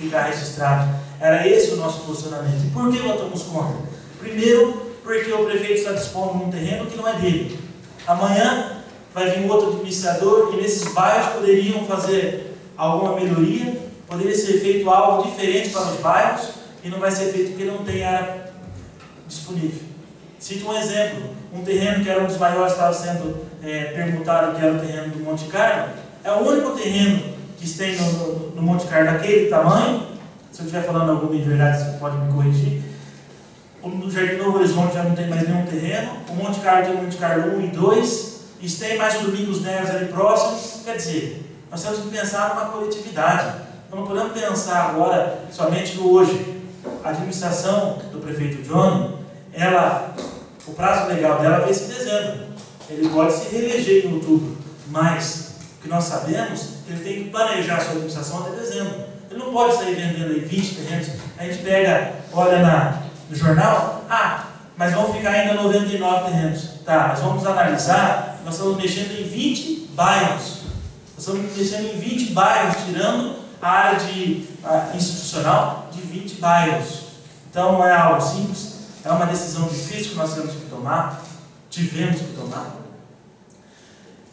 ficar registrado. Era esse o nosso posicionamento. E por que votamos contra? Primeiro, porque o prefeito está dispondo de um terreno que não é dele. Amanhã vai vir outro administrador e nesses bairros poderiam fazer alguma melhoria, poderia ser feito algo diferente para os bairros e não vai ser feito porque não tem área disponível. Cito um exemplo, um terreno que era um dos maiores, estava sendo permutado, que era o terreno do Monte Carlo, é o único terreno que tem no Monte Carlo daquele tamanho. Se eu estiver falando alguma inverdade, você pode me corrigir. No Jardim Novo Horizonte já não tem mais nenhum terreno, o Monte Carlo tem o Monte Carlo 1 e 2, e tem mais o Domingos Neves ali próximo. Quer dizer, nós temos que pensar numa coletividade, não podemos pensar agora somente no hoje. A administração do prefeito Johnny, o prazo legal dela vence em dezembro, ele pode se reeleger em outubro, mas o que nós sabemos é que ele tem que planejar a sua administração até dezembro. Ele não pode sair vendendo aí 20 terrenos. A gente pega, olha no jornal, mas vão ficar ainda 99 terrenos. Tá, mas vamos analisar, nós estamos mexendo em 20 bairros. Nós estamos mexendo em 20 bairros, tirando a área institucional de 20 bairros. Então não é algo simples, é uma decisão difícil que nós tivemos que tomar.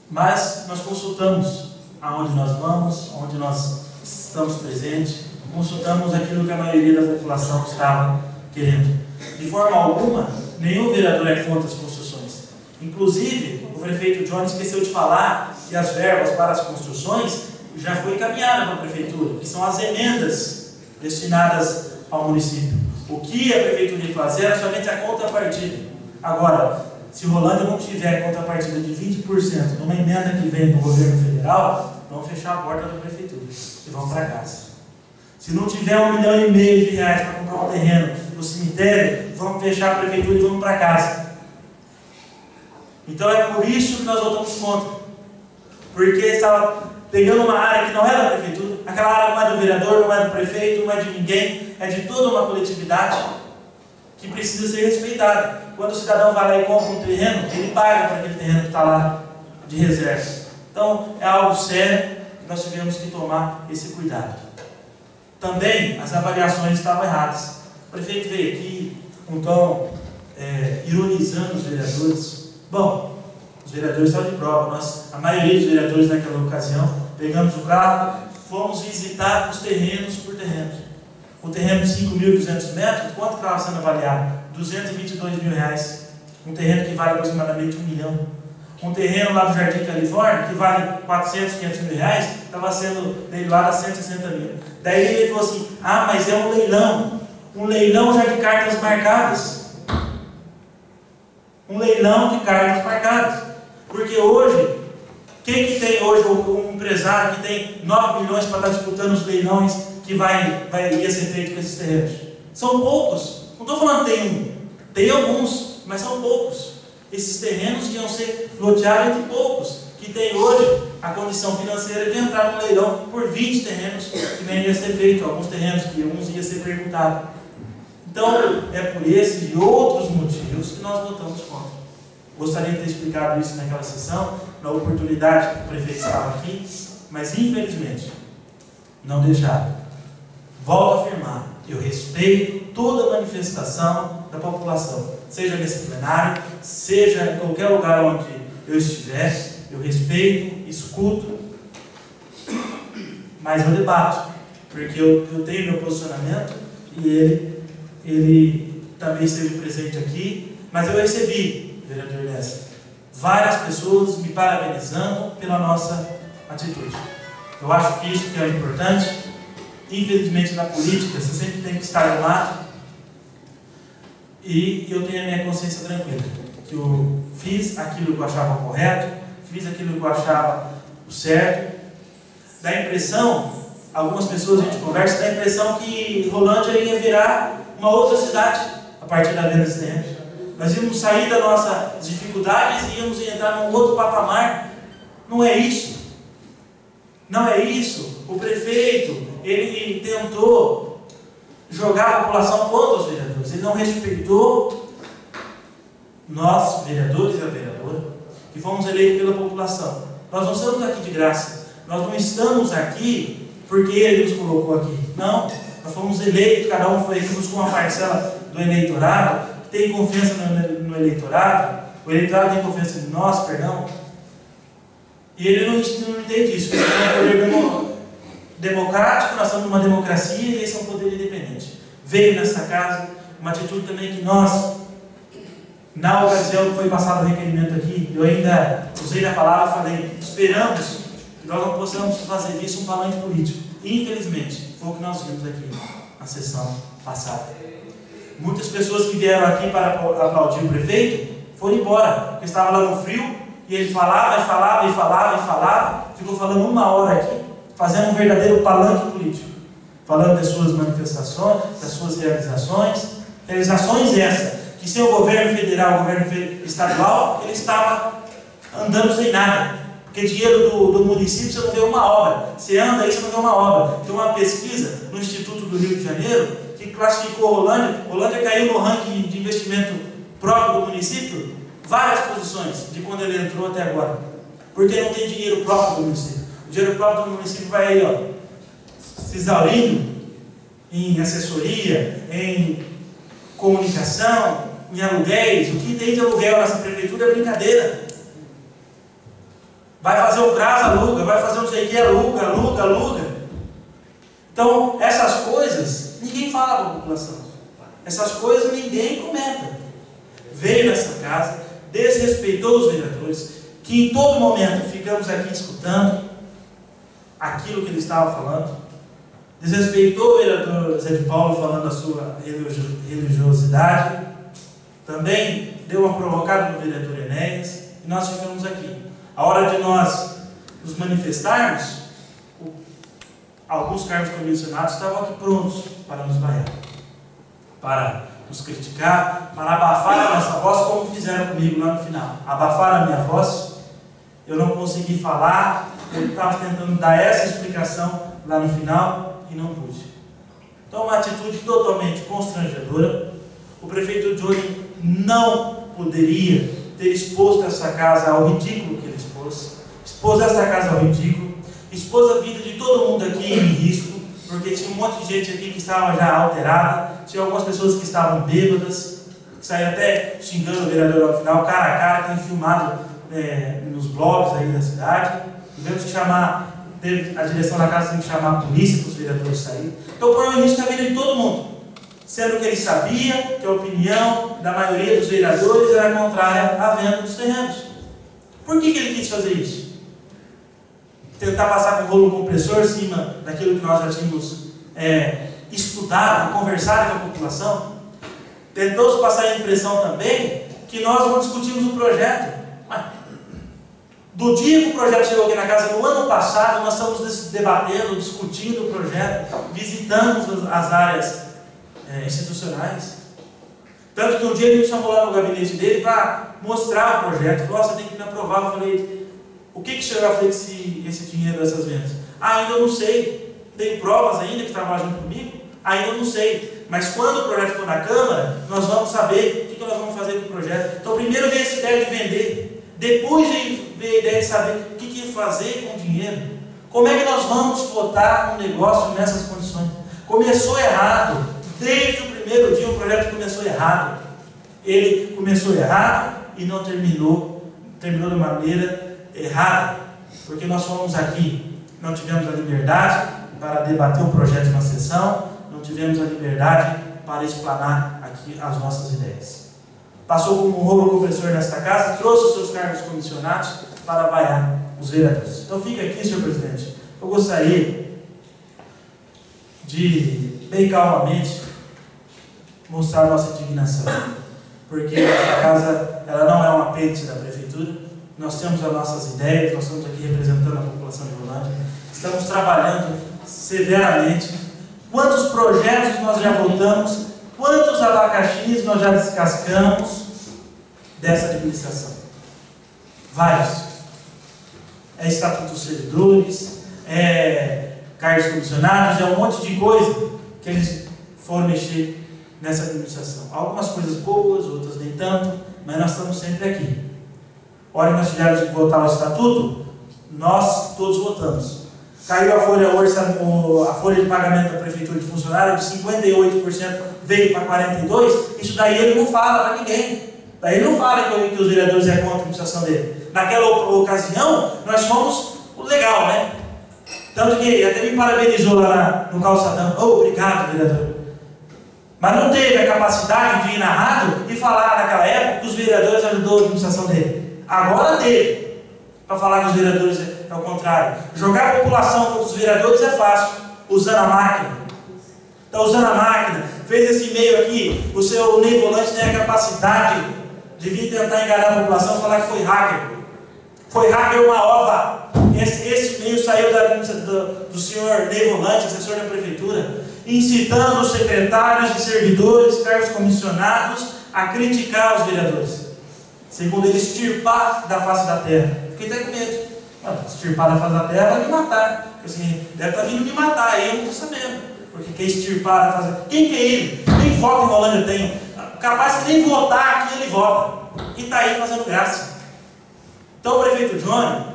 Mas nós consultamos aonde nós vamos, onde nós estamos presentes, consultamos aquilo que a maioria da população estava querendo. De forma alguma, nenhum vereador é contra as construções. Inclusive, o prefeito Johnny esqueceu de falar que as verbas para as construções já foi encaminhada para a prefeitura, que são as emendas destinadas ao município. O que a prefeitura ia fazer era somente a contrapartida. Agora, se Rolândia não tiver contrapartida de 20% numa emenda que vem do governo federal, vão fechar a porta da prefeitura e vão para casa. Se não tiver R$1,5 milhão para comprar um terreno no cemitério, vamos fechar a prefeitura e vamos para casa. Então é por isso que nós votamos contra. Porque estava pegando uma área que não é da prefeitura, aquela área não é do vereador, não é do prefeito, não é de ninguém, é de toda uma coletividade que precisa ser respeitada. Quando o cidadão vai lá e compra um terreno, ele paga para aquele terreno que está lá de reserva. Então é algo sério que nós tivemos que tomar esse cuidado. Também as avaliações estavam erradas. O prefeito veio aqui com um tom ironizando os vereadores. Bom, os vereadores estavam de prova. A maioria dos vereadores naquela ocasião, pegamos o carro, fomos visitar os terrenos por terrenos. O terreno de 5.200 metros, quanto estava sendo avaliado? R$222 mil. Um terreno que vale aproximadamente R$1 milhão. Um terreno lá do Jardim Califórnia, que vale 400, 500 mil reais, estava sendo leilado a 160 mil. Daí ele falou assim, mas é um leilão já de cartas marcadas. Um leilão de cartas marcadas. Porque hoje, quem que tem hoje um empresário que tem 9 milhões para estar disputando os leilões que ia ser feito com esses terrenos? São poucos. Não estou falando que tem um, tem alguns, mas são poucos. Esses terrenos iam ser loteados entre poucos, que tem hoje a condição financeira de entrar no leilão por 20 terrenos que nem ia ser feito, alguns terrenos que uns ia ser perguntado. Então, é por esses e outros motivos que nós votamos contra. Gostaria de ter explicado isso naquela sessão, na oportunidade que o prefeito estava aqui, mas infelizmente não deixaram. Volto a afirmar, eu respeito toda manifestação da população, seja nesse plenário, seja em qualquer lugar onde eu estiver, eu respeito, escuto, mas eu debato, porque eu tenho meu posicionamento e ele também esteve presente aqui, mas eu recebi, vereador Nessa, várias pessoas me parabenizando pela nossa atitude. Eu acho que isso que é importante. Infelizmente na política você sempre tem que estar ao lado, e eu tenho a minha consciência tranquila, que eu fiz aquilo que eu achava correto, fiz aquilo que eu achava o certo. Dá a impressão, algumas pessoas a gente conversa, dá a impressão que Rolândia ia virar uma outra cidade a partir da venda desse terreno. Nós íamos sair das nossas dificuldades e íamos entrar num outro patamar. Não é isso. Não é isso. O prefeito, ele tentou jogar a população contra os vereadores. Ele não respeitou nós, vereadores e a vereadora, que fomos eleitos pela população. Nós não estamos aqui de graça. Nós não estamos aqui porque Ele nos colocou aqui. Não, nós fomos eleitos, cada um foi buscou uma parcela do eleitorado, que tem confiança no eleitorado, o eleitorado tem confiança em nós, perdão, e ele não entende isso. Isso é um poder democrático, nós estamos numa democracia e esse é um poder independente. Veio nessa casa uma atitude também que nós, na ocasião que foi passado o requerimento aqui, eu ainda usei a palavra e falei, esperamos que nós não possamos fazer disso um palanque político. Infelizmente, foi o que nós vimos aqui na sessão passada. Muitas pessoas que vieram aqui para aplaudir o prefeito foram embora, porque estava lá no frio e ele falava, ficou falando 1 hora aqui, fazendo um verdadeiro palanque político, falando das suas manifestações, das suas realizações essas, que sem o governo federal, o governo estadual, ele estava andando sem nada, porque dinheiro do município você não vê uma obra, você anda aí, você não vê uma obra. Tem uma pesquisa no Instituto do Rio de Janeiro, que classificou Rolândia caiu no ranking de investimento próprio do município, várias posições, de quando ele entrou até agora, porque não tem dinheiro próprio do município. O dinheiro próprio do município vai aí, ó, se exaurindo em assessoria, em comunicação, em aluguéis. O que tem de aluguel nessa prefeitura é brincadeira. Vai fazer o prazo, aluga, vai fazer não sei o que, aluga. Então, essas coisas, ninguém fala para a população. Essas coisas ninguém comenta. Veio nessa casa, desrespeitou os vereadores, que em todo momento ficamos aqui escutando aquilo que ele estava falando, desrespeitou o vereador Zé de Paulo falando da sua religiosidade, também deu uma provocada no vereador Enéas, e nós ficamos aqui. A hora de nós nos manifestarmos, alguns cargos comissionados estavam aqui prontos para nos vaiar, para nos criticar, para abafar a nossa voz, como fizeram comigo lá no final. Abafaram a minha voz, eu não consegui falar, eu estava tentando dar essa explicação lá no final e não pude. Então, uma atitude totalmente constrangedora. O prefeito Johnny não poderia ter exposto essa casa ao ridículo que ele expôs essa casa ao ridículo, expôs a vida de todo mundo aqui em risco, porque tinha um monte de gente aqui que estava já alterada, tinha algumas pessoas que estavam bêbadas, que saíram até xingando o vereador ao final, cara a cara, tem filmado nos blogs aí da cidade. Tivemos que chamar, a direção da casa tem que chamar a polícia para os vereadores saírem. Então põe em risco a vida de todo mundo, sendo que ele sabia que a opinião da maioria dos vereadores era contrária à venda dos terrenos. Por que ele quis fazer isso? Tentar passar com o rolo compressor em cima daquilo que nós já tínhamos estudado, conversado com a população. Tentou-se passar a impressão também que nós não discutimos o projeto. Mas, do dia que o projeto chegou aqui na casa, no ano passado, nós estamos debatendo, discutindo o projeto, visitamos as áreas institucionais. Tanto que um dia ele me chamou lá no gabinete dele para mostrar o projeto. Falou, você tem que me aprovar. Eu falei, o que você vai fazer com esse dinheiro dessas vendas? Ainda não sei. Tem provas ainda que trabalham junto comigo? Ainda não sei. Mas quando o projeto for na Câmara, nós vamos saber o que nós vamos fazer com o projeto. Então primeiro veio essa ideia de vender. Depois veio a ideia de saber o que fazer com o dinheiro. Como é que nós vamos votar um negócio nessas condições? Começou errado. Desde o primeiro dia o projeto começou errado. Ele começou errado e não terminou de maneira errada. Porque nós fomos aqui, não tivemos a liberdade para debater o projeto na sessão, não tivemos a liberdade para explanar aqui as nossas ideias. Passou como um rolo compressor nesta casa, trouxe os seus cargos comissionados para vaiar os vereadores. Então fica aqui, senhor presidente, eu gostaria de, bem calmamente, mostrar nossa indignação, porque a casa ela não é um apêndice da prefeitura, nós temos as nossas ideias, nós estamos aqui representando a população de Rolândia, estamos trabalhando severamente. Quantos projetos nós já votamos, quantos abacaxis nós já descascamos dessa administração? Vários. É estatuto dos servidores, é cargos comissionados, é um monte de coisa que eles foram mexer nessa administração. Algumas coisas boas, outras nem tanto, mas nós estamos sempre aqui. A hora que nós tivemos que votar o estatuto, nós todos votamos. caiu a folha de pagamento da prefeitura de funcionário de 58% veio para 42%, isso daí ele não fala para ninguém. Daí ele não fala que os vereadores é contra a administração dele. Naquela ocasião, nós fomos o legal, né? Tanto que até me parabenizou lá no calçadão. Oh, obrigado, vereador. Mas não teve a capacidade de ir na rádio e falar naquela época que os vereadores ajudou a administração dele. Agora teve. Para falar que os vereadores é o contrário. Jogar a população contra os vereadores é fácil, usando a máquina. Está usando a máquina, fez esse e-mail aqui, o seu Ney Volante tem a capacidade de vir tentar enganar a população e falar que foi hacker. Foi hacker uma ova. Esse e-mail saiu do senhor Ney Volante, assessor da prefeitura, incitando os secretários e servidores, cargos comissionados, a criticar os vereadores. Segundo ele, extirpar da face da terra. Fiquei até com medo. Extirpar da face da terra vai me matar. Porque assim, deve estar vindo me matar, aí eu não estou sabendo. Porque quer extirpar da face da terra. Quem que é ele? Nem voto em Rolândia eu tenho. Capaz que nem votar aqui ele vota. E está aí fazendo graça. Então o prefeito Johnny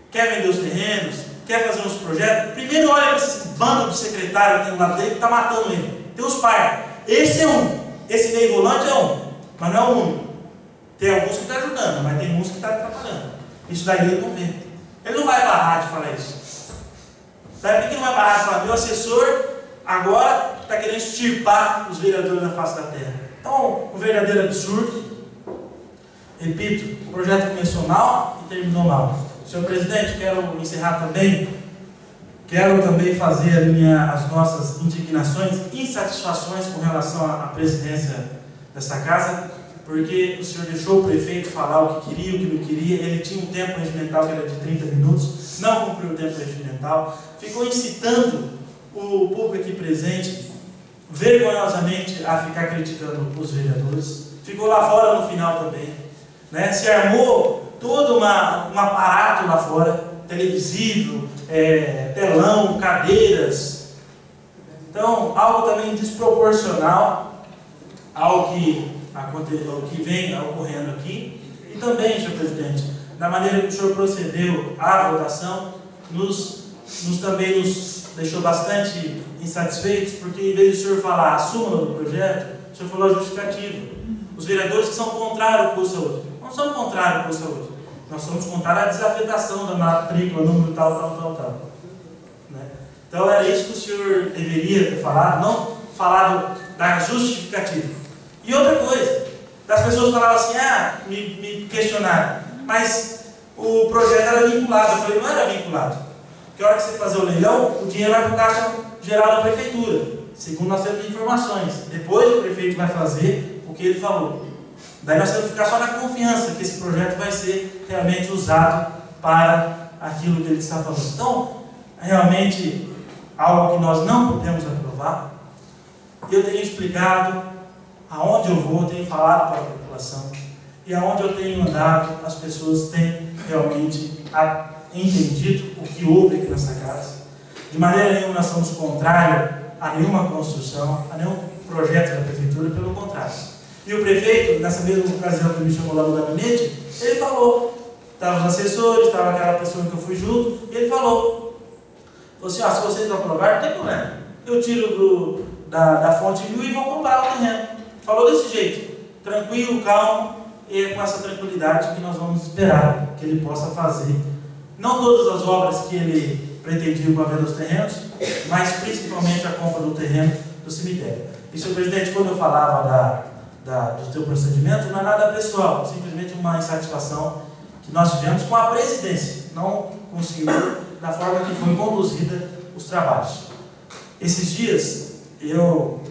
quer vender os terrenos, quer fazer uns projetos. Primeiro olha para esse bando de secretário que tem do lado dele que está matando ele. Tem os pais. Esse é um. Esse Ney Volante é um. Mas não é o único. Tem alguns que estão ajudando, mas tem uns que estão atrapalhando. Isso daí ele não vê. Ele não vai para a rádio falar isso. Sabe por que não vai para a rádio falar? Meu assessor agora está querendo extirpar os vereadores da face da terra. Então, um verdadeiro absurdo. Repito, o projeto começou mal e terminou mal. Senhor presidente, quero encerrar também. Quero também fazer as nossas indignações, insatisfações com relação à presidência desta casa, porque o senhor deixou o prefeito falar o que queria, o que não queria. Ele tinha um tempo regimental que era de 30 minutos, não cumpriu o tempo regimental, ficou incitando o público aqui presente vergonhosamente a ficar criticando os vereadores, ficou lá fora no final também, né? Se armou todo um aparato lá fora, televisivo, telão, cadeiras. Então, algo também desproporcional ao que vem ocorrendo aqui. E também, senhor presidente, da maneira que o senhor procedeu à votação, também nos deixou bastante insatisfeitos, porque em vez de o senhor falar a súmula do projeto, o senhor falou a justificativa. Os vereadores que são contrários ao posto de saúde, não são contrários ao posto de saúde, nós somos contrários à desafetação da matrícula, número tal. Né? Então era isso que o senhor deveria ter falado, não falado da justificativa. E outra coisa, as pessoas falavam assim, me questionaram, mas o projeto era vinculado. Eu falei, não era vinculado. Porque a hora que você fazer o leilão, o dinheiro vai para o caixa geral da prefeitura, segundo nós temos informações. Depois o prefeito vai fazer o que ele falou. Daí nós temos que ficar só na confiança que esse projeto vai ser realmente usado para aquilo que ele está falando. Então, realmente, algo que nós não podemos aprovar. Eu tenho explicado aonde eu vou, tenho falado para a população, e aonde eu tenho andado, as pessoas têm realmente entendido o que houve aqui nessa casa. De maneira nenhuma nós somos contrários a nenhuma construção, a nenhum projeto da prefeitura, pelo contrário. E o prefeito, nessa mesma ocasião que me chamou lá no gabinete, ele falou, estavam os assessores, estava aquela pessoa que eu fui junto, e ele falou assim, se vocês não aprovarem, não tem problema, eu tiro da fonte mil e vou comprar o terreno. Falou desse jeito, tranquilo, calmo, e é com essa tranquilidade que nós vamos esperar que ele possa fazer, não todas as obras que ele pretendia com a venda dos terrenos, mas principalmente a compra do terreno do cemitério. E, senhor presidente, quando eu falava do seu procedimento, não é nada pessoal, simplesmente uma insatisfação que nós tivemos com a presidência, não com o senhor, da forma que foi conduzida os trabalhos. Esses dias, eu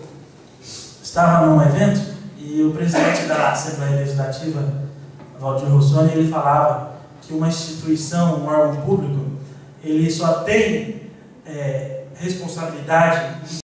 estava num evento e o presidente da Assembleia Legislativa, Valdir Rossoni, ele falava que uma instituição, um órgão público, ele só tem responsabilidade